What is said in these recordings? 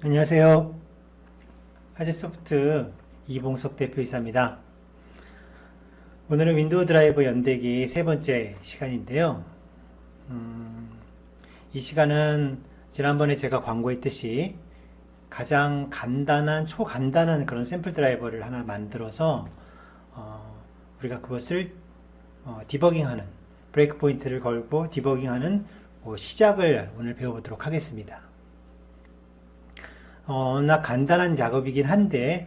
안녕하세요. 하재소프트 이봉석 대표이사입니다. 오늘은 윈도우 드라이버 연대기 세 번째 시간인데요. 이 시간은 지난번에 제가 광고했듯이 가장 간단한, 초간단한 그런 샘플 드라이버를 하나 만들어서 우리가 그것을 디버깅하는, 브레이크 포인트를 걸고 디버깅하는 시작을 오늘 배워보도록 하겠습니다. 워낙 간단한 작업이긴 한데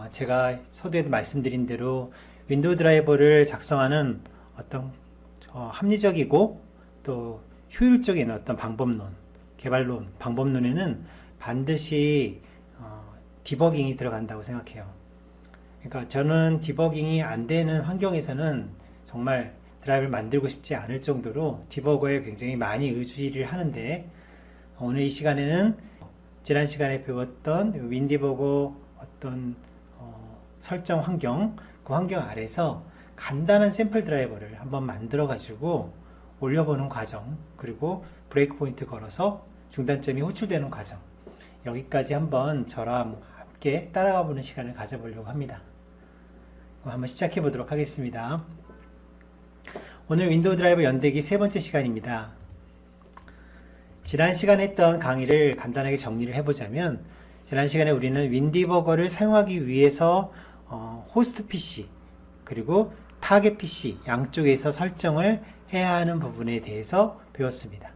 제가 서두에도 말씀드린 대로 윈도우 드라이버를 작성하는 어떤 합리적이고 또 효율적인 어떤 방법론, 개발론, 방법론에는 반드시 디버깅이 들어간다고 생각해요. 그러니까 저는 디버깅이 안 되는 환경에서는 정말 드라이버를 만들고 싶지 않을 정도로 디버거에 굉장히 많이 의지를 하는데, 오늘 이 시간에는 지난 시간에 배웠던 윈디버거 어떤 설정 환경, 그 환경 아래서 간단한 샘플 드라이버를 한번 만들어 가지고 올려보는 과정, 그리고 브레이크 포인트 걸어서 중단점이 호출되는 과정, 여기까지 한번 저랑 함께 따라가 보는 시간을 가져보려고 합니다. 한번 시작해 보도록 하겠습니다. 오늘 윈도우 드라이버 연대기 세 번째 시간입니다. 지난 시간에 했던 강의를 간단하게 정리를 해보자면, 지난 시간에 우리는 윈디버거를 사용하기 위해서 호스트 PC 그리고 타겟 PC 양쪽에서 설정을 해야 하는 부분에 대해서 배웠습니다.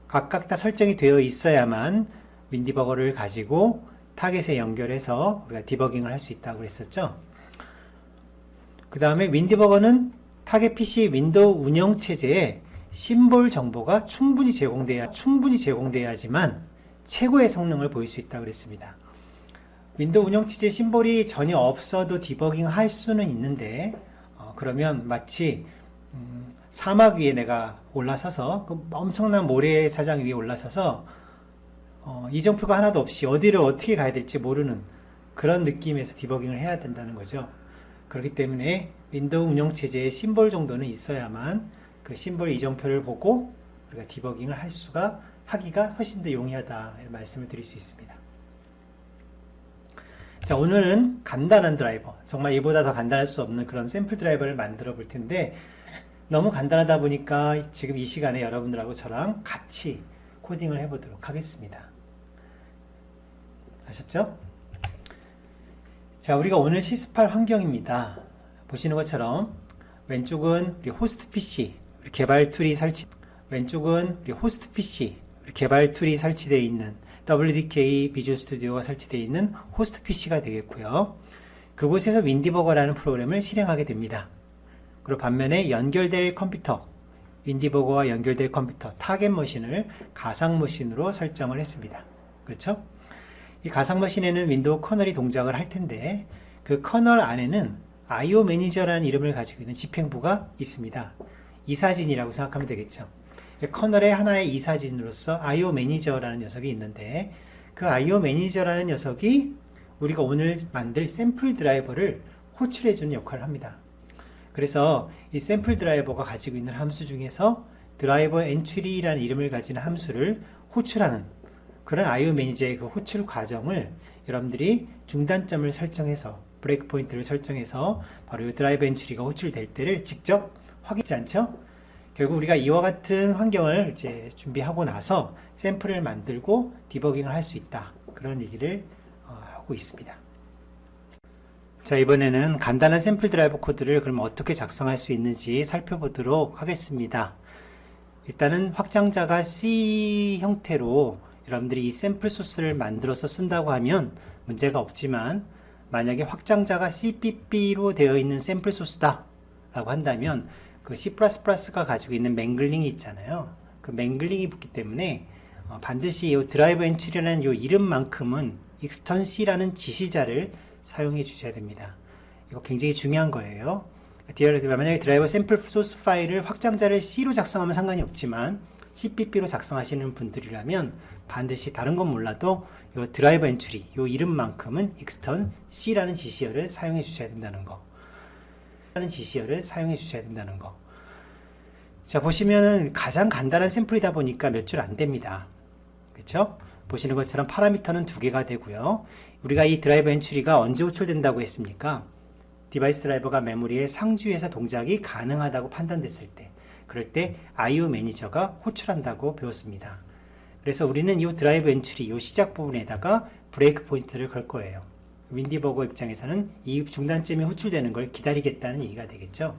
각각 다 설정이 되어 있어야만 윈디버거를 가지고 타겟에 연결해서 우리가 디버깅을 할 수 있다고 그랬었죠. 그 다음에 윈디버거는 타겟 PC 윈도우 운영체제에 심볼 정보가 충분히 제공돼야지만 최고의 성능을 보일 수 있다고 그랬습니다. 윈도우 운영체제 심볼이 전혀 없어도 디버깅 할 수는 있는데, 그러면 마치 사막 위에 내가 올라서서 엄청난 모래사장 위에 올라서서 이정표가 하나도 없이 어디를 어떻게 가야 될지 모르는 그런 느낌에서 디버깅을 해야 된다는 거죠. 그렇기 때문에 윈도우 운영체제의 심볼 정도는 있어야만 그 심볼 이정표를 보고 우리가 디버깅을 하기가 훨씬 더 용이하다 말씀을 드릴 수 있습니다. 자, 오늘은 간단한 드라이버, 정말 이보다 더 간단할 수 없는 그런 샘플 드라이버를 만들어 볼 텐데, 너무 간단하다 보니까 지금 이 시간에 여러분들하고 저랑 같이 코딩을 해보도록 하겠습니다. 아셨죠? 자, 우리가 오늘 실습할 환경입니다. 보시는 것처럼 왼쪽은 우리 호스트 PC, 우리 개발 툴이 설치되어 있는 WDK 비주얼 스튜디오가 설치되어 있는 호스트 PC가 되겠고요. 그곳에서 윈디버거라는 프로그램을 실행하게 됩니다. 그리고 반면에 연결될 컴퓨터, 윈디버거와 연결될 컴퓨터, 타겟 머신을 가상 머신으로 설정을 했습니다. 그렇죠? 이 가상 머신에는 윈도우 커널이 동작을 할 텐데, 그 커널 안에는 IO 매니저라는 이름을 가지고 있는 집행부가 있습니다. 이사진이라고 생각하면 되겠죠. 커널의 하나의 이사진으로서 IO 매니저라는 녀석이 있는데, 그 IO 매니저라는 녀석이 우리가 오늘 만들 샘플 드라이버를 호출해 주는 역할을 합니다. 그래서 이 샘플 드라이버가 가지고 있는 함수 중에서 드라이버 엔트리라는 이름을 가진 함수를 호출하는 그런 IO 매니저의 그 호출 과정을 여러분들이 중단점을 설정해서, 브레이크 포인트를 설정해서 바로 이 드라이버 엔트리가 호출될 때를 직접 확인하지 않죠? 결국 우리가 이와 같은 환경을 이제 준비하고 나서 샘플을 만들고 디버깅을 할 수 있다, 그런 얘기를 하고 있습니다. 자, 이번에는 간단한 샘플 드라이버 코드를 그럼 어떻게 작성할 수 있는지 살펴보도록 하겠습니다. 일단은 확장자가 C 형태로 여러분들이 이 샘플 소스를 만들어서 쓴다고 하면 문제가 없지만, 만약에 확장자가 CPP로 되어 있는 샘플 소스다 라고 한다면 그 C++가 가지고 있는 맹글링이 있잖아요. 그 맹글링이 붙기 때문에 반드시 이 드라이버 엔트리라는 이 이름만큼은 externC라는 지시자를 사용해 주셔야 됩니다. 이거 굉장히 중요한 거예요. 만약에 드라이버 샘플 소스 파일을 확장자를 C로 작성하면 상관이 없지만 CPP로 작성하시는 분들이라면 반드시 다른 건 몰라도 이 드라이버 엔트리, 이 이름만큼은 externC라는 지시어를 사용해 주셔야 된다는 거. 자, 보시면은 가장 간단한 샘플이다 보니까 몇 줄 안 됩니다. 그렇죠? 보시는 것처럼 파라미터는 두 개가 되고요. 우리가 이 드라이버 엔트리가 언제 호출된다고 했습니까? 디바이스 드라이버가 메모리에 상주해서 동작이 가능하다고 판단됐을 때, 그럴 때 IO 매니저가 호출한다고 배웠습니다. 그래서 우리는 이 드라이브 엔트리, 이 시작 부분에다가 브레이크 포인트를 걸 거예요. 윈디버거 입장에서는 이 중단점이 호출되는 걸 기다리겠다는 얘기가 되겠죠.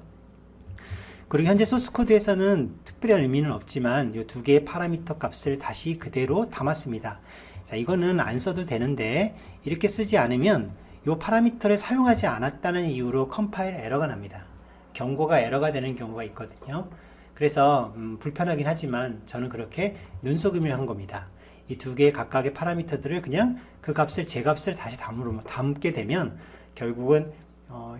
그리고 현재 소스 코드에서는 특별한 의미는 없지만 이 두 개의 파라미터 값을 다시 그대로 담았습니다. 자, 이거는 안 써도 되는데 이렇게 쓰지 않으면 이 파라미터를 사용하지 않았다는 이유로 컴파일 에러가 납니다. 경고가 에러가 되는 경우가 있거든요. 그래서 불편하긴 하지만 저는 그렇게 눈속임을 한 겁니다. 이 두 개의 각각의 파라미터들을 그냥 그 값을 제 값을 다시 담게 되면 결국은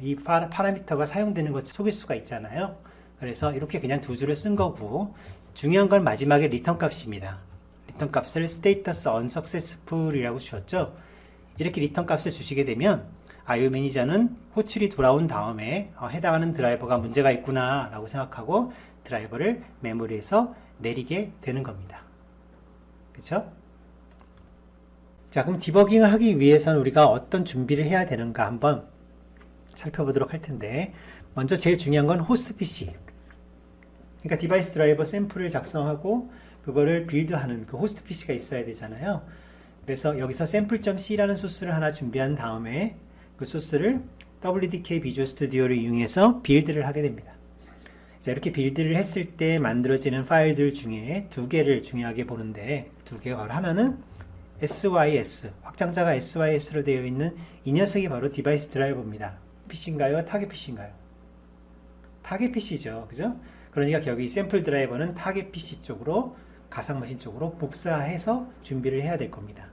이 파라미터가 사용되는 것 속일 수가 있잖아요. 그래서 이렇게 그냥 두 줄을 쓴 거고, 중요한 건 마지막에 리턴 값입니다. 리턴 값을 status unsuccessful이라고 주셨죠. 이렇게 리턴 값을 주시게 되면 IO 매니저는 호출이 돌아온 다음에 해당하는 드라이버가 문제가 있구나 라고 생각하고 드라이버를 메모리에서 내리게 되는 겁니다. 그렇죠? 자, 그럼 디버깅을 하기 위해서는 우리가 어떤 준비를 해야 되는가 한번 살펴보도록 할 텐데, 먼저 제일 중요한 건 호스트 PC. 그러니까 디바이스 드라이버 샘플을 작성하고 그거를 빌드하는 그 호스트 PC가 있어야 되잖아요. 그래서 여기서 sample.c라는 소스를 하나 준비한 다음에 그 소스를 WDK 비주얼 스튜디오를 이용해서 빌드를 하게 됩니다. 자, 이렇게 빌드를 했을 때 만들어지는 파일들 중에 두 개를 중요하게 보는데, 두 개가 하나는 SYS, 확장자가 SYS로 되어 있는 이 녀석이 바로 디바이스 드라이버입니다. PC인가요? 타겟 PC인가요? 타겟 PC죠. 그죠? 그러니까 여기 샘플 드라이버는 타겟 PC 쪽으로, 가상머신 쪽으로 복사해서 준비를 해야 될 겁니다.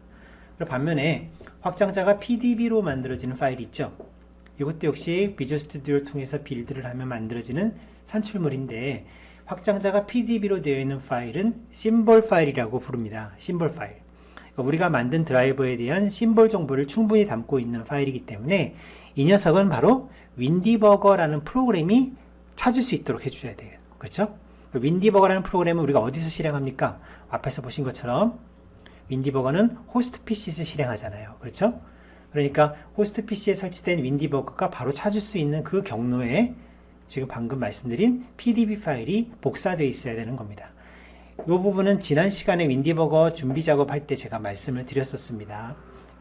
그리고 반면에 확장자가 PDB로 만들어지는 파일이 있죠. 이것도 역시 비주얼 스튜디오를 통해서 빌드를 하면 만들어지는 산출물인데, 확장자가 PDB로 되어 있는 파일은 심볼 파일이라고 부릅니다. 심볼 파일. 그러니까 우리가 만든 드라이버에 대한 심볼 정보를 충분히 담고 있는 파일이기 때문에 이 녀석은 바로 윈디버거라는 프로그램이 찾을 수 있도록 해주셔야 돼요. 그렇죠? 윈디버거라는 프로그램은 우리가 어디서 실행합니까? 앞에서 보신 것처럼 윈디버거는 호스트 PC에서 실행하잖아요. 그렇죠? 그러니까 호스트 PC에 설치된 윈디버거가 바로 찾을 수 있는 그 경로에 지금 방금 말씀드린 PDB 파일이 복사되어 있어야 되는 겁니다. 이 부분은 지난 시간에 윈디버거 준비 작업할 때 제가 말씀을 드렸었습니다.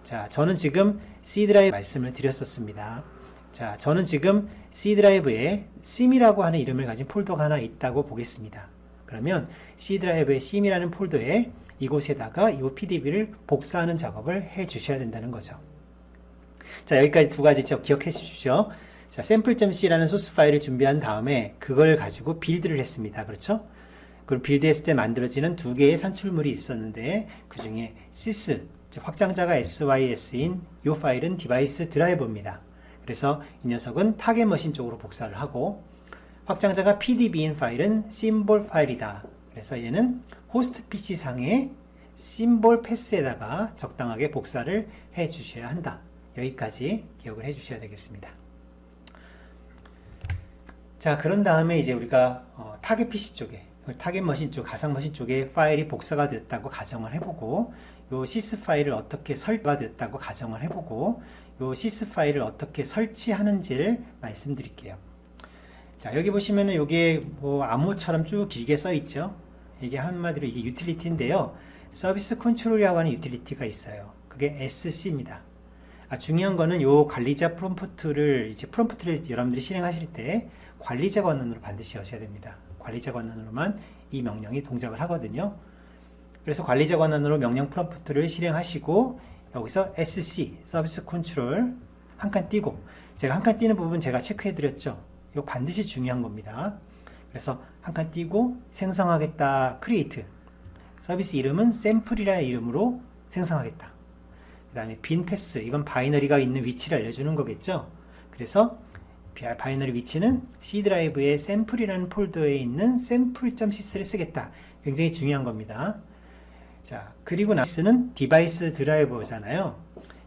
자, 저는 지금 C 드라이브 말씀을 드렸었습니다. 자, 저는 지금 C 드라이브에 sim이라고 하는 이름을 가진 폴더가 하나 있다고 보겠습니다. 그러면 C 드라이브의 sim이라는 폴더에 이곳에다가 이 PDB를 복사하는 작업을 해 주셔야 된다는 거죠. 자, 여기까지 두 가지 기억해 주십시오. 자, sample.c라는 소스 파일을 준비한 다음에 그걸 가지고 빌드를 했습니다. 그렇죠? 그럼 빌드했을 때 만들어지는 두 개의 산출물이 있었는데, 그 중에 sys, 즉 확장자가 SYS인 이 파일은 디바이스 드라이버입니다. 그래서 이 녀석은 타겟 머신 쪽으로 복사를 하고, 확장자가 PDB인 파일은 심볼 파일이다. 그래서 얘는 호스트 PC 상의 심볼 패스에다가 적당하게 복사를 해 주셔야 한다. 여기까지 기억을 해 주셔야 되겠습니다. 자, 그런 다음에 이제 우리가 타겟 PC 쪽에, 타겟 머신 쪽, 가상 머신 쪽에 파일이 복사가 됐다고 가정을 해보고, 요 sys 파일을 어떻게 설치가 됐다고 가정을 해보고, 요 sys 파일을 어떻게 설치하는지를 말씀드릴게요. 자, 여기 보시면은 이게 뭐 암호처럼 쭉 길게 써 있죠. 이게 한마디로 이게 유틸리티인데요. 서비스 컨트롤이라고 하는 유틸리티가 있어요. 그게 SC입니다. 중요한 거는 요 관리자 프롬프트를 여러분들이 실행하실 때 관리자 권한으로 반드시 여셔야 됩니다. 관리자 권한으로만 이 명령이 동작을 하거든요. 그래서 관리자 권한으로 명령 프롬프트를 실행하시고, 여기서 SC, 서비스 컨트롤 한 칸 띄고, 제가 한 칸 띄는 부분 제가 체크해 드렸죠. 이거 반드시 중요한 겁니다. 그래서 한 칸 띄고 생성하겠다, create. 서비스 이름은 샘플이라는 이름으로 생성하겠다. 그 다음에 빈 패스, 이건 바이너리가 있는 위치를 알려주는 거겠죠. 그래서 바이너리 위치는 C 드라이브의 샘플이라는 폴더에 있는 sample.sys를 쓰겠다. 굉장히 중요한 겁니다. 자, 그리고 나스는 디바이스 드라이버잖아요.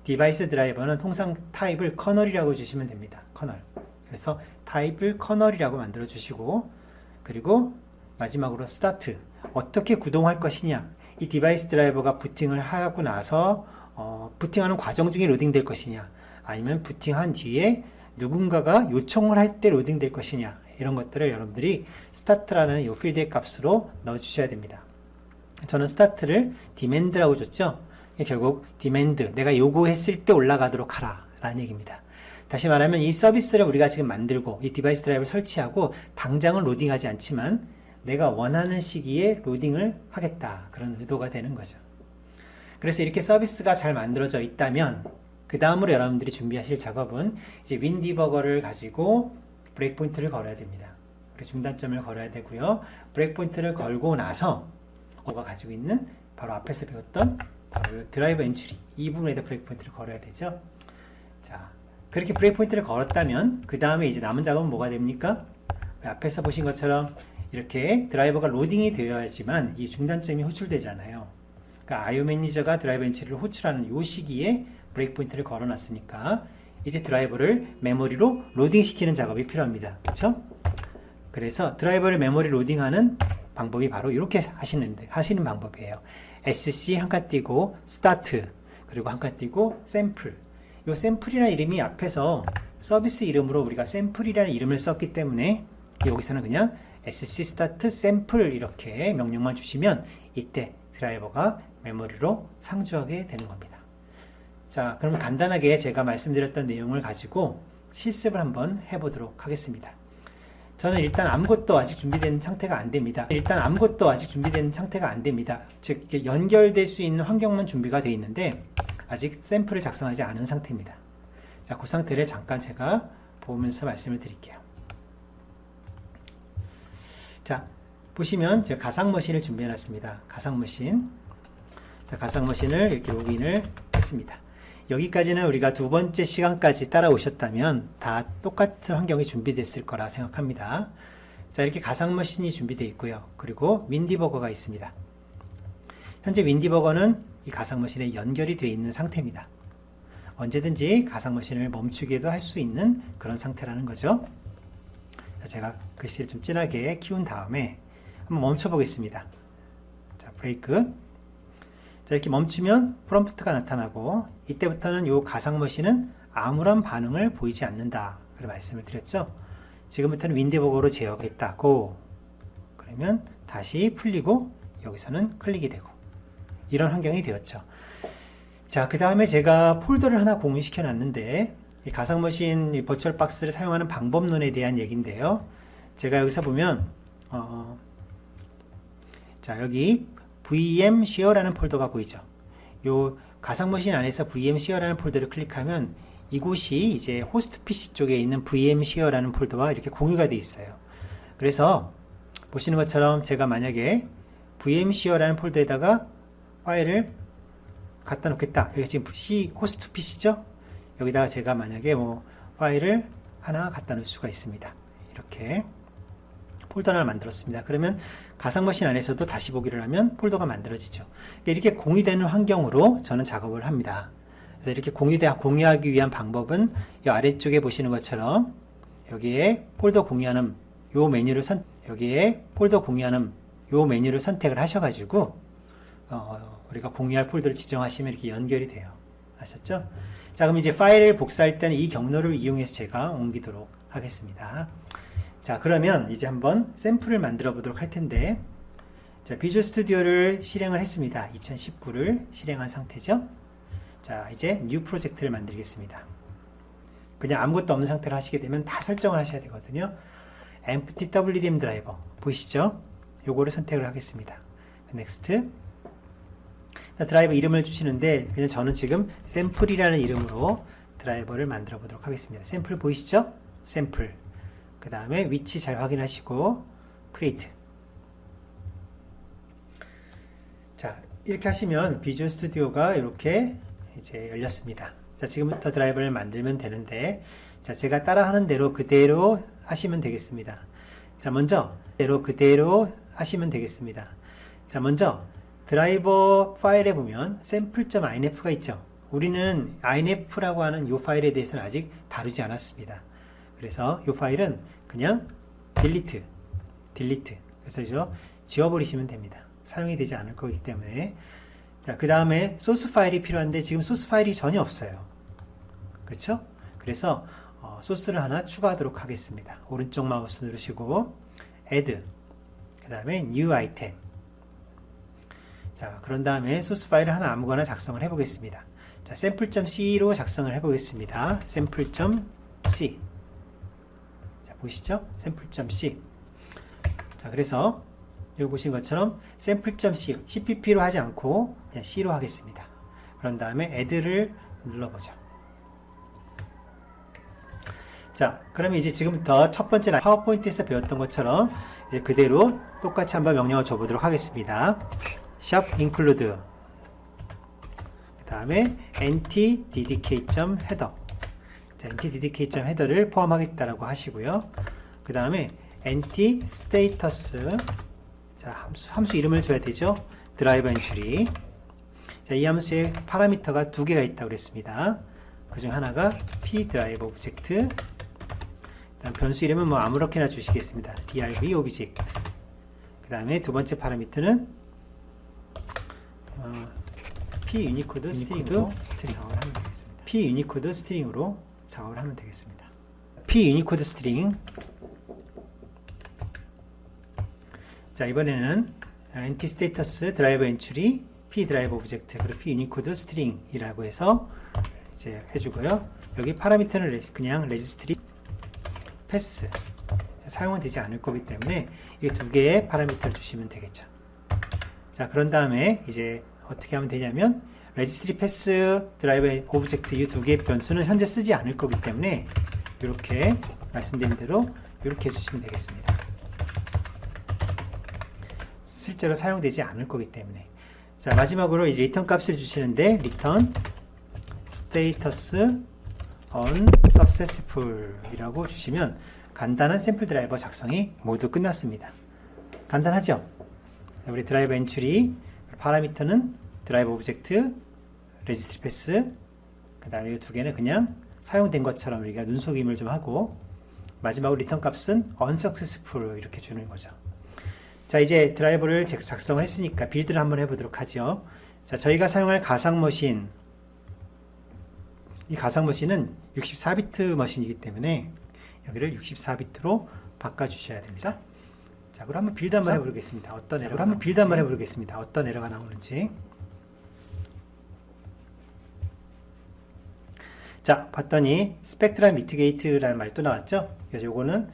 디바이스 드라이버는 통상 타입을 커널이라고 주시면 됩니다. 커널. 그래서 타입을 커널이라고 만들어 주시고, 그리고 마지막으로 스타트. 어떻게 구동할 것이냐. 이 디바이스 드라이버가 부팅을 하고 나서 부팅하는 과정 중에 로딩 될 것이냐, 아니면 부팅한 뒤에 누군가가 요청을 할 때 로딩 될 것이냐, 이런 것들을 여러분들이 스타트라는 이 필드의 값으로 넣어 주셔야 됩니다. 저는 스타트를 디맨드라고 줬죠. 결국 디맨드, 내가 요구했을 때 올라가도록 하라 라는 얘기입니다. 다시 말하면 이 서비스를 우리가 지금 만들고 이 디바이스 드라이브를 설치하고 당장은 로딩하지 않지만 내가 원하는 시기에 로딩을 하겠다, 그런 의도가 되는 거죠. 그래서 이렇게 서비스가 잘 만들어져 있다면 그 다음으로 여러분들이 준비하실 작업은 이제 윈디버거를 가지고 브레이크 포인트를 걸어야 됩니다. 중단점을 걸어야 되고요. 브레이크 포인트를 걸고 나서 우리가 가지고 있는 바로 앞에서 배웠던 바로 드라이버 엔트리, 이 부분에다 브레이크 포인트를 걸어야 되죠. 자, 그렇게 브레이크 포인트를 걸었다면 그 다음에 이제 남은 작업은 뭐가 됩니까? 앞에서 보신 것처럼 이렇게 드라이버가 로딩이 되어야지만 이 중단점이 호출되잖아요. 그러니까 IO 매니저가 드라이버 엔트리를 호출하는 이 시기에 브레이크 포인트를 걸어놨으니까 이제 드라이버를 메모리로 로딩 시키는 작업이 필요합니다. 그렇죠? 그래서 드라이버를 메모리 로딩하는 방법이 바로 이렇게 하시는 방법이에요. SC 한 칸 띄고 스타트, 그리고 한 칸 띄고 샘플. 이 샘플이라는 이름이 앞에서 서비스 이름으로 우리가 샘플이라는 이름을 썼기 때문에 여기서는 그냥 SC 스타트 샘플 이렇게 명령만 주시면 이때 드라이버가 메모리로 상주하게 되는 겁니다. 자, 그럼 간단하게 제가 말씀드렸던 내용을 가지고 실습을 한번 해보도록 하겠습니다. 저는 일단 아무것도 아직 준비된 상태가 안 됩니다. 즉 연결될 수 있는 환경만 준비가 되어 있는데 아직 샘플을 작성하지 않은 상태입니다. 자, 그 상태를 잠깐 제가 보면서 말씀을 드릴게요. 자, 보시면 제가 가상머신을 준비해 놨습니다. 가상머신. 자, 가상머신을 이렇게 로그인을 했습니다. 여기까지는 우리가 두 번째 시간까지 따라오셨다면 다 똑같은 환경이 준비됐을 거라 생각합니다. 자, 이렇게 가상머신이 준비되어 있고요. 그리고 윈디버거가 있습니다. 현재 윈디버거는 이 가상머신에 연결이 되어 있는 상태입니다. 언제든지 가상머신을 멈추기도 할 수 있는 그런 상태라는 거죠. 자, 제가 글씨를 좀 진하게 키운 다음에 한번 멈춰 보겠습니다. 자, 브레이크. 자, 이렇게 멈추면 프롬프트가 나타나고 이때부터는 이 가상머신은 아무런 반응을 보이지 않는다, 그런 말씀을 드렸죠. 지금부터는 윈디버거로 제어하겠다고, 그러면 다시 풀리고 여기서는 클릭이 되고 이런 환경이 되었죠. 자, 그 다음에 제가 폴더를 하나 공유시켜 놨는데 이 가상머신 이 버추얼박스를 사용하는 방법론에 대한 얘기인데요. 제가 여기서 보면 자, 여기 VM share라는 폴더가 보이죠. 요 가상머신 안에서 VM share라는 폴더를 클릭하면 이곳이 이제 호스트 PC 쪽에 있는 VM share라는 폴더와 이렇게 공유가 되어 있어요. 그래서 보시는 것처럼 제가 만약에 VM share라는 폴더에다가 파일을 갖다 놓겠다. 여기 지금 호스트 PC죠? 여기다가 제가 만약에 뭐 파일을 하나 갖다 놓을 수가 있습니다. 이렇게 폴더를 만들었습니다. 그러면 가상머신 안에서도 다시 보기를 하면 폴더가 만들어지죠. 이렇게 공유되는 환경으로 저는 작업을 합니다. 그래서 이렇게 공유하기 위한 방법은 이 아래쪽에 보시는 것처럼 여기에 폴더 공유하는 요 메뉴를 선택을 하셔가지고 우리가 공유할 폴더를 지정하시면 이렇게 연결이 돼요. 아셨죠? 자, 그럼 이제 파일을 복사할 때는 이 경로를 이용해서 제가 옮기도록 하겠습니다. 자, 그러면 이제 한번 샘플을 만들어 보도록 할 텐데, 자, 비주얼 스튜디오를 실행을 했습니다. 2019를 실행한 상태죠. 자, 이제 뉴 프로젝트를 만들겠습니다. 그냥 아무것도 없는 상태로 하시게 되면 다 설정을 하셔야 되거든요. empty WDM 드라이버 보이시죠? 요거를 선택을 하겠습니다. 넥스트. 드라이버 이름을 주시는데 그냥 저는 지금 샘플이라는 이름으로 드라이버를 만들어 보도록 하겠습니다. 샘플 보이시죠? 샘플. 그 다음에 위치 잘 확인하시고 create. 자, 이렇게 하시면 비주얼 스튜디오가 이렇게 이제 열렸습니다. 자, 지금부터 드라이버를 만들면 되는데, 자, 제가 따라하는 대로 그대로 하시면 되겠습니다. 자, 먼저 그대로 하시면 되겠습니다. 자, 먼저 드라이버 파일에 보면 sample.inf가 있죠. 우리는 inf라고 하는 이 파일에 대해서는 아직 다루지 않았습니다. 그래서 이 파일은 그냥 delete. 그래서 지워버리시면 됩니다. 사용이 되지 않을 거기 때문에. 자, 그 다음에 소스 파일이 필요한데 지금 소스 파일이 전혀 없어요. 그렇죠? 그래서 소스를 하나 추가하도록 하겠습니다. 오른쪽 마우스 누르시고 add, 그 다음에 new item. 자, 그런 다음에 소스 파일을 하나 아무거나 작성을 해 보겠습니다. 자, sample.c로 작성을 해 보겠습니다. sample.c. 자, 보이시죠? sample.c. 자, 그래서 여기 보신 것처럼 sample.c, cpp로 하지 않고 그냥 c로 하겠습니다. 그런 다음에 add를 눌러보죠. 자, 그러면 이제 지금부터 첫 번째 파워포인트에서 배웠던 것처럼 이제 그대로 똑같이 한번 명령을 줘보도록 하겠습니다. shop include, 그 다음에 ntddk.header. 자, ntddk.header를 포함하겠다라고 하시고요. 그 다음에 ntstatus, 자, 함수 이름을 줘야 되죠. 드라이버 엔트리. 자, 이 함수에 파라미터가 두 개가 있다고 그랬습니다. 그 중 하나가 pDriver 오브젝트, 다음 변수 이름은 뭐 아무렇게나 주시겠습니다. drb 오브젝트. 그 다음에 두 번째 파라미터는 p 유니코드 스트링으로 작업을 하면 되겠습니다. p 유니코드 스트링으로 작업을 하면 되겠습니다. p 유니코드 스트링. 자, 이번에는 NT 스테이터스 드라이버 엔트리 p 드라이버 오브젝트 그리고 p 유니코드 스트링이라고 해서 이제 해주고요. 여기 파라미터는 그냥 레지스트리 패스, 사용은 되지 않을 거기 때문에 이 두 개의 파라미터를 주시면 되겠죠. 자, 그런 다음에 이제 어떻게 하면 되냐면 레지스트리 패스 드라이버 오브젝트 이 두 개의 변수는 현재 쓰지 않을 거기 때문에 이렇게 말씀드린 대로 이렇게 해주시면 되겠습니다. 실제로 사용되지 않을 거기 때문에. 자, 마지막으로 이제 리턴 값을 주시는데 return status unsuccessful 이라고 주시면 간단한 샘플 드라이버 작성이 모두 끝났습니다. 간단하죠? 우리 드라이버 엔트리, 파라미터는 드라이버 오브젝트, 레지스트리 패스, 그 다음에 이 두 개는 그냥 사용된 것처럼 우리가 눈속임을 좀 하고, 마지막으로 리턴 값은 unsuccessful 이렇게 주는 거죠. 자, 이제 드라이버를 작성을 했으니까 빌드를 한번 해보도록 하죠. 자, 저희가 사용할 가상머신, 이 가상머신은 64비트 머신이기 때문에 여기를 64비트로 바꿔주셔야 되죠. 자, 그럼 한번 빌드 한번 해보겠습니다. 어떤 에러가 나오는지. 자, 봤더니 스펙트럴 미티게이트라는 말이 또 나왔죠. 그래서 요거는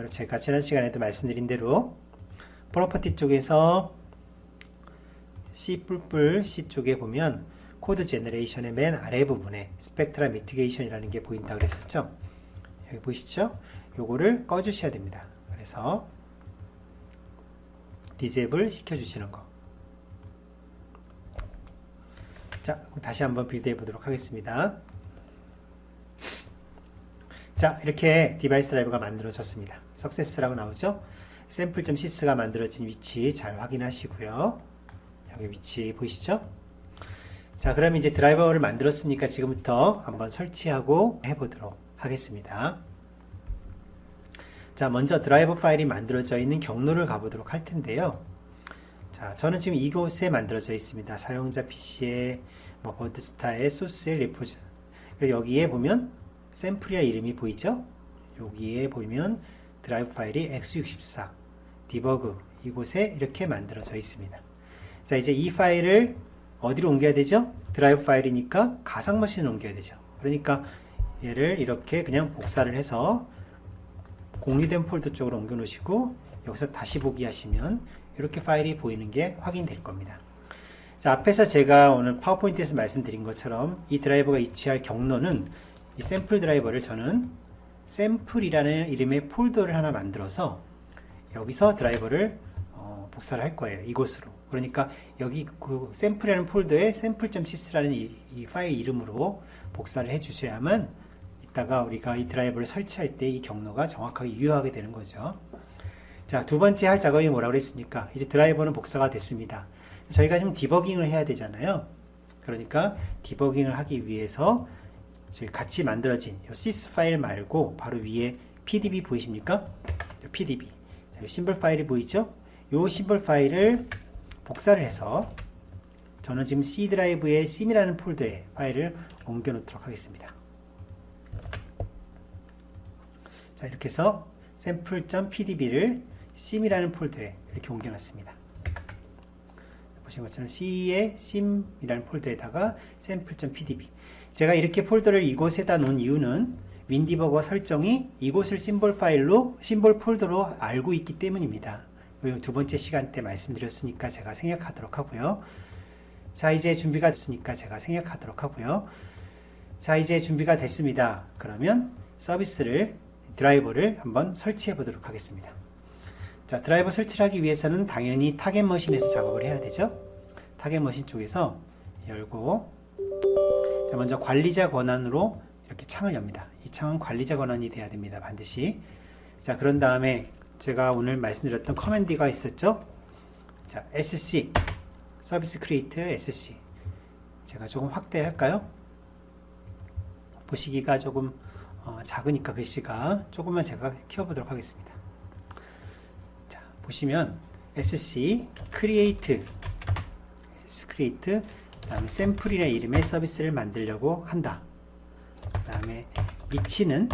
제가 지난 시간에도 말씀드린 대로 프로퍼티 쪽에서 C++ 쪽에 보면 코드 제너레이션의 맨 아래 부분에 스펙트럴 미티게이션이라는 게 보인다고 그랬었죠. 여기 보이시죠? 요거를 꺼주셔야 됩니다. 그래서 디제이블 시켜주시는 거. 자, 다시 한번 빌드해 보도록 하겠습니다. 자, 이렇게 디바이스 드라이버가 만들어졌습니다. 석세스라고 나오죠? sample.sys가 만들어진 위치 잘 확인하시고요. 여기 위치 보이시죠? 자, 그럼 이제 드라이버를 만들었으니까 지금부터 한번 설치하고 해보도록 하겠습니다. 자, 먼저 드라이버 파일이 만들어져 있는 경로를 가보도록 할 텐데요. 자, 저는 지금 이곳에 만들어져 있습니다. 사용자 PC에 버드스타의 소스의 리포지. 그리고 여기에 보면 샘플이라는 이름이 보이죠? 여기에 보면 드라이브 파일이 x64 디버그 이곳에 이렇게 만들어져 있습니다. 자, 이제 이 파일을 어디로 옮겨야 되죠? 드라이브 파일이니까 가상머신을 옮겨야 되죠. 그러니까 얘를 이렇게 그냥 복사를 해서 공유된 폴더 쪽으로 옮겨 놓으시고 여기서 다시 보기 하시면 이렇게 파일이 보이는 게 확인될 겁니다. 자, 앞에서 제가 오늘 파워포인트에서 말씀드린 것처럼 이 드라이버가 위치할 경로는 이 샘플 드라이버를 저는 샘플이라는 이름의 폴더를 하나 만들어서 여기서 드라이버를 복사를 할 거예요. 이곳으로. 그러니까 여기 그 샘플이라는 폴더에 sample.sys라는 이 파일 이름으로 복사를 해 주셔야만 이따가 우리가 이 드라이버를 설치할 때 이 경로가 정확하게 유효하게 되는 거죠. 자, 두 번째 할 작업이 뭐라고 그랬습니까? 이제 드라이버는 복사가 됐습니다. 저희가 좀 디버깅을 해야 되잖아요. 그러니까 디버깅을 하기 위해서 같이 만들어진 이 sys 파일 말고 바로 위에 pdb 보이십니까? pdb. 자, 이 심벌 파일이 보이죠? 이 심벌 파일을 복사를 해서 저는 지금 C 드라이브에 sim이라는 폴더에 파일을 옮겨 놓도록 하겠습니다. 자, 이렇게 해서 sample.pdb를 sim이라는 폴더에 이렇게 옮겨 놨습니다. 보신 것처럼 C의 sim이라는 폴더에다가 sample.pdb. 제가 이렇게 폴더를 이곳에다 놓은 이유는 윈디버거 설정이 이곳을 심볼 파일로, 심볼 폴더로 알고 있기 때문입니다. 두 번째 시간 때 말씀드렸으니까 제가 생략하도록 하고요. 자, 이제 준비가 됐으니까 제가 생략하도록 하고요. 자, 이제 준비가 됐습니다. 그러면 서비스를, 드라이버를 한번 설치해 보도록 하겠습니다. 자, 드라이버 설치를 하기 위해서는 당연히 타겟 머신에서 작업을 해야 되죠. 타겟 머신 쪽에서 열고, 자, 먼저 관리자 권한으로 이렇게 창을 엽니다. 이 창은 관리자 권한이 돼야 됩니다. 반드시. 자, 그런 다음에 제가 오늘 말씀드렸던 커맨드가 있었죠. 자, SC 서비스 크리에이트 SC. 제가 조금 확대할까요? 보시기가 조금 작으니까 글씨가 조금만 제가 키워보도록 하겠습니다. 자, 보시면 SC create 그 다음에 샘플이라는 이름의 서비스를 만들려고 한다. 그 다음에 위치는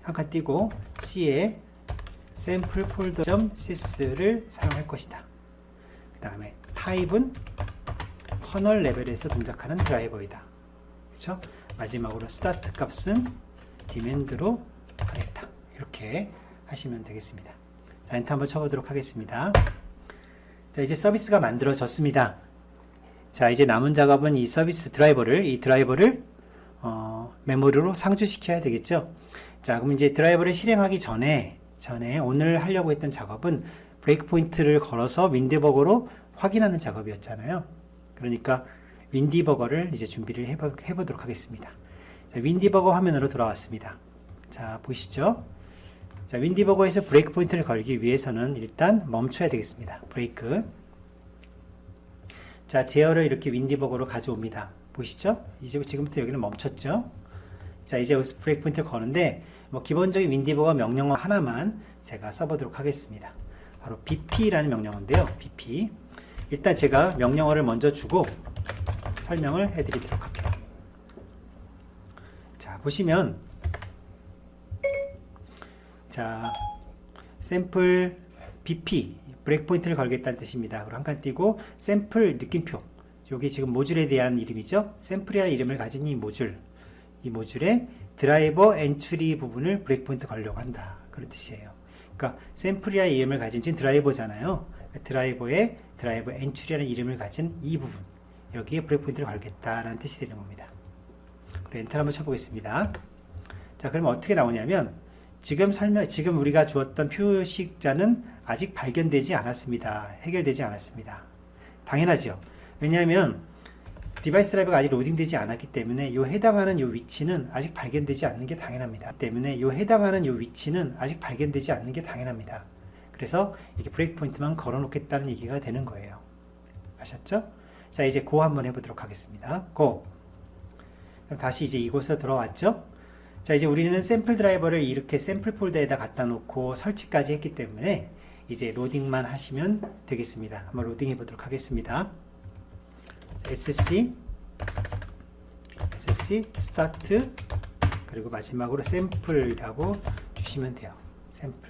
한 칸 띄고 C에 sample folder.sys를 사용할 것이다. 그 다음에 타입은 커널 레벨에서 동작하는 드라이버이다. 그렇죠? 마지막으로 스타트 값은 디맨드로 하겠다. 이렇게 하시면 되겠습니다. 자, 엔터 한번 쳐보도록 하겠습니다. 자, 이제 서비스가 만들어졌습니다. 자, 이제 남은 작업은 이 서비스 드라이버를, 메모리로 상주시켜야 되겠죠. 자, 그럼 이제 드라이버를 실행하기 전에 오늘 하려고 했던 작업은 브레이크 포인트를 걸어서 윈디버거로 확인하는 작업이었잖아요. 그러니까 윈디버거를 이제 준비를 해보도록 하겠습니다. 자, 윈디버거 화면으로 돌아왔습니다. 자, 보시죠. 자, 윈디버거에서 브레이크 포인트를 걸기 위해서는 일단 멈춰야 되겠습니다. 브레이크. 자, 제어를 이렇게 윈디버거로 가져옵니다. 보시죠? 이제 지금부터 여기는 멈췄죠? 자, 이제 여기서 브레이크 포인트를 거는데, 기본적인 윈디버거 명령어 하나만 제가 써보도록 하겠습니다. 바로 bp라는 명령어인데요. bp. 일단 제가 명령어를 먼저 주고 설명을 해드리도록 할게요. 자, 보시면, 자, 샘플 bp, 브레이크 포인트를 걸겠다는 뜻입니다. 그리고 한 칸 띄고, 샘플 느낌표. 여기 지금 모듈에 대한 이름이죠. 샘플이라는 이름을 가진 이 모듈에 드라이버 엔트리 부분을 브레이크 포인트 걸려고 한다. 그런 뜻이에요. 그러니까 샘플이라는 이름을 가진 지금 드라이버잖아요. 드라이버에 드라이버 엔트리라는 이름을 가진 이 부분, 여기에 브레이크 포인트를 걸겠다라는 뜻이 되는 겁니다. 그리고 엔터 한번 쳐보겠습니다. 자, 그러면 어떻게 나오냐면 지금 우리가 주었던 표식자는 아직 발견되지 않았습니다. 해결되지 않았습니다. 당연하죠. 왜냐하면 디바이스 드라이버가 아직 로딩되지 않았기 때문에 해당하는 위치는 아직 발견되지 않는 게 당연합니다. 그래서 이렇게 브레이크 포인트만 걸어 놓겠다는 얘기가 되는 거예요. 아셨죠? 자, 이제 고 한번 해보도록 하겠습니다. 고. 그럼 다시 이제 이곳으로 들어왔죠? 자, 이제 우리는 샘플 드라이버를 이렇게 샘플 폴더에다 갖다 놓고 설치까지 했기 때문에 이제 로딩만 하시면 되겠습니다. 한번 로딩 해보도록 하겠습니다. SC 스타트, 그리고 마지막으로 샘플이라고 주시면 돼요. 샘플.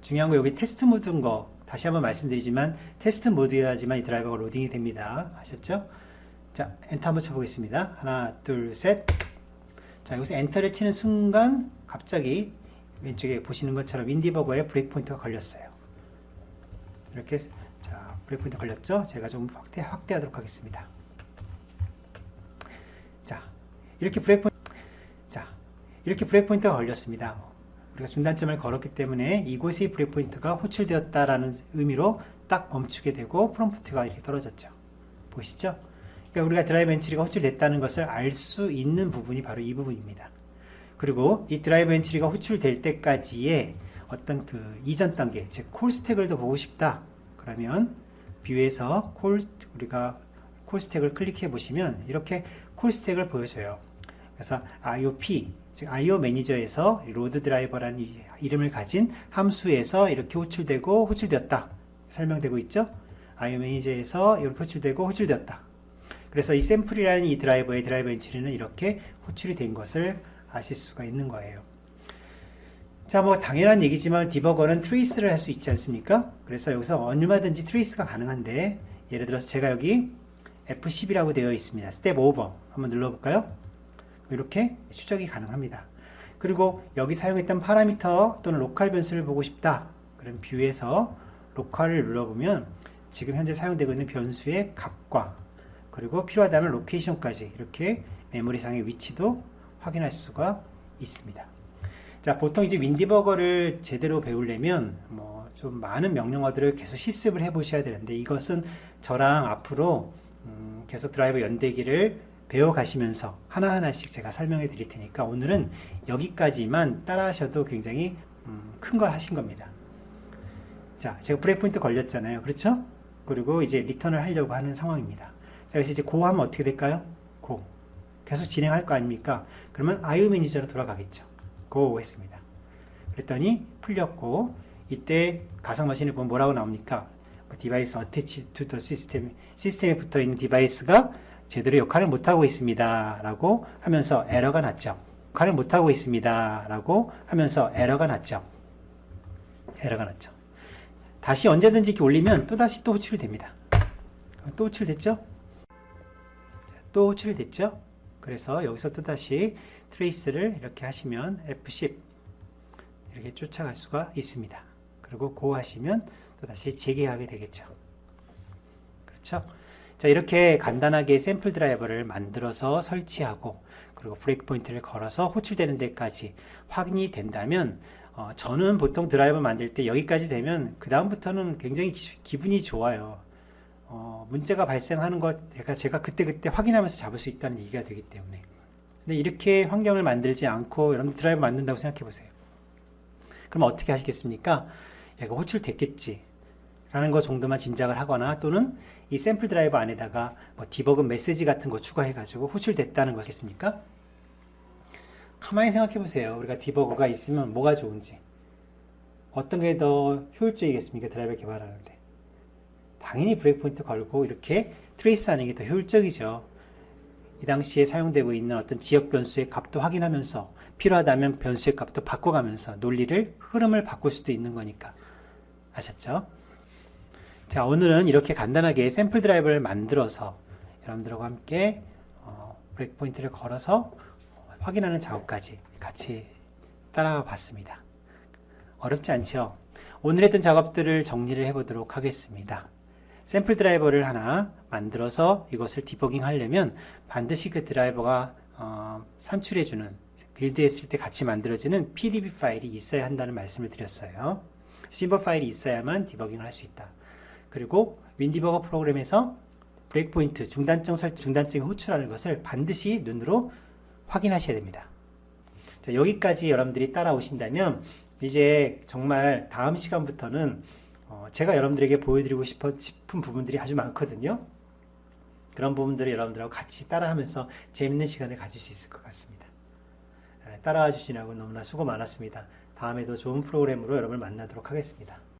중요한 거 여기 테스트 모드인 거 다시 한번 말씀드리지만 테스트 모드여야지만 이 드라이버가 로딩이 됩니다. 아셨죠? 자, 엔터 한번 쳐보겠습니다. 하나, 둘, 셋. 자, 여기서 엔터를 치는 순간 갑자기 왼쪽에 보시는 것처럼 윈디버거에 브레이크 포인트가 걸렸어요. 이렇게, 자, 브레이크 포인트 걸렸죠? 제가 좀 확대하도록 하겠습니다. 자, 이렇게 브레이크 포인트가 걸렸습니다. 우리가 중단점을 걸었기 때문에 이곳의 브레이크 포인트가 호출되었다라는 의미로 딱 멈추게 되고 프롬프트가 이렇게 떨어졌죠. 보시죠? 그러니까 우리가 드라이버 엔트리가 호출됐다는 것을 알 수 있는 부분이 바로 이 부분입니다. 그리고 이 드라이버 엔트리가 호출될 때까지의 어떤 그 이전 단계, 즉 콜 스택을 더 보고 싶다. 그러면 뷰에서 우리가 콜 스택을 클릭해 보시면 이렇게 콜 스택을 보여줘요. 그래서 IOP 즉 IO 매니저에서 로드 드라이버라는 이름을 가진 함수에서 이렇게 호출되고 호출되었다 설명되고 있죠. IO 매니저에서 이렇게 호출되고 호출되었다. 그래서 이 샘플이라는 이 드라이버의 드라이버 엔트리는 이렇게 호출이 된 것을 아실 수가 있는 거예요. 자, 뭐 당연한 얘기지만 디버거는 트레이스를 할 수 있지 않습니까? 그래서 여기서 얼마든지 트레이스가 가능한데, 예를 들어서 제가 여기 F10이라고 되어 있습니다. 스텝 오버 한번 눌러볼까요? 이렇게 추적이 가능합니다. 그리고 여기 사용했던 파라미터 또는 로컬 변수를 보고 싶다. 그럼 뷰에서 로컬을 눌러보면 지금 현재 사용되고 있는 변수의 값과 그리고 필요하다면 로케이션까지 이렇게 메모리상의 위치도 확인할 수가 있습니다. 자, 보통 이제 윈디버거를 제대로 배우려면 뭐 좀 많은 명령어들을 계속 실습을 해 보셔야 되는데, 이것은 저랑 앞으로 계속 드라이버 연대기를 배워 가시면서 하나하나씩 제가 설명해 드릴 테니까 오늘은 여기까지만 따라 하셔도 굉장히 큰 걸 하신 겁니다. 자, 제가 브레이크 포인트 걸렸잖아요. 그렇죠? 그리고 이제 리턴을 하려고 하는 상황입니다. 자, 그래서 이제 고 하면 어떻게 될까요? 고. 계속 진행할 거 아닙니까? 그러면 IO 매니저로 돌아가겠죠. 고 했습니다. 그랬더니 풀렸고, 이때 가상 머신을 보면 뭐라고 나옵니까? 디바이스 attached to the system. 시스템에 붙어 있는 디바이스가 제대로 역할을 못하고 있습니다. 라고 하면서 에러가 났죠. 역할을 못하고 있습니다. 라고 하면서 에러가 났죠. 에러가 났죠. 다시 언제든지 이렇게 올리면 또다시 또 호출이 됩니다. 또 호출됐죠? 또 호출이 됐죠? 그래서 여기서 또다시 트레이스를 이렇게 하시면 F10 이렇게 쫓아갈 수가 있습니다. 그리고 고 하시면 또다시 재개하게 되겠죠. 그렇죠? 자, 이렇게 간단하게 샘플 드라이버를 만들어서 설치하고 그리고 브레이크 포인트를 걸어서 호출되는 데까지 확인이 된다면 저는 보통 드라이버 만들 때 여기까지 되면 그 다음부터는 굉장히 기분이 좋아요. 문제가 발생하는 것 제가 그때 확인하면서 잡을 수 있다는 얘기가 되기 때문에. 근데 이렇게 환경을 만들지 않고 여러분 드라이버 만든다고 생각해 보세요. 그럼 어떻게 하시겠습니까? 얘가 호출됐겠지 라는 것 정도만 짐작을 하거나, 또는 이 샘플 드라이버 안에다가 뭐 디버그 메시지 같은 거 추가해 가지고 호출됐다는 것이겠습니까? 가만히 생각해 보세요. 우리가 디버그가 있으면 뭐가 좋은지, 어떤 게 더 효율적이겠습니까? 드라이버 개발하는데 당연히 브레이크 포인트 걸고 이렇게 트레이스 하는 게 더 효율적이죠. 이 당시에 사용되고 있는 어떤 지역 변수의 값도 확인하면서 필요하다면 변수의 값도 바꿔가면서 논리를, 흐름을 바꿀 수도 있는 거니까. 아셨죠? 자, 오늘은 이렇게 간단하게 샘플 드라이버를 만들어서 여러분들과 함께 브레이크 포인트를 걸어서 확인하는 작업까지 같이 따라가 봤습니다. 어렵지 않죠? 오늘 했던 작업들을 정리를 해보도록 하겠습니다. 샘플 드라이버를 하나 만들어서 이것을 디버깅 하려면 반드시 그 드라이버가 산출해주는, 빌드했을 때 같이 만들어지는 PDB 파일이 있어야 한다는 말씀을 드렸어요. 심버 파일이 있어야만 디버깅을 할 수 있다. 그리고 윈디버거 프로그램에서 브레이크 포인트, 중단점 설정, 중단점이 호출하는 것을 반드시 눈으로 확인하셔야 됩니다. 자, 여기까지 여러분들이 따라오신다면 이제 정말 다음 시간부터는 제가 여러분들에게 보여드리고 싶은 부분들이 아주 많거든요. 그런 부분들을 여러분들하고 같이 따라하면서 재밌는 시간을 가질 수 있을 것 같습니다. 따라와 주시느라고 너무나 수고 많았습니다. 다음에도 좋은 프로그램으로 여러분을 만나도록 하겠습니다.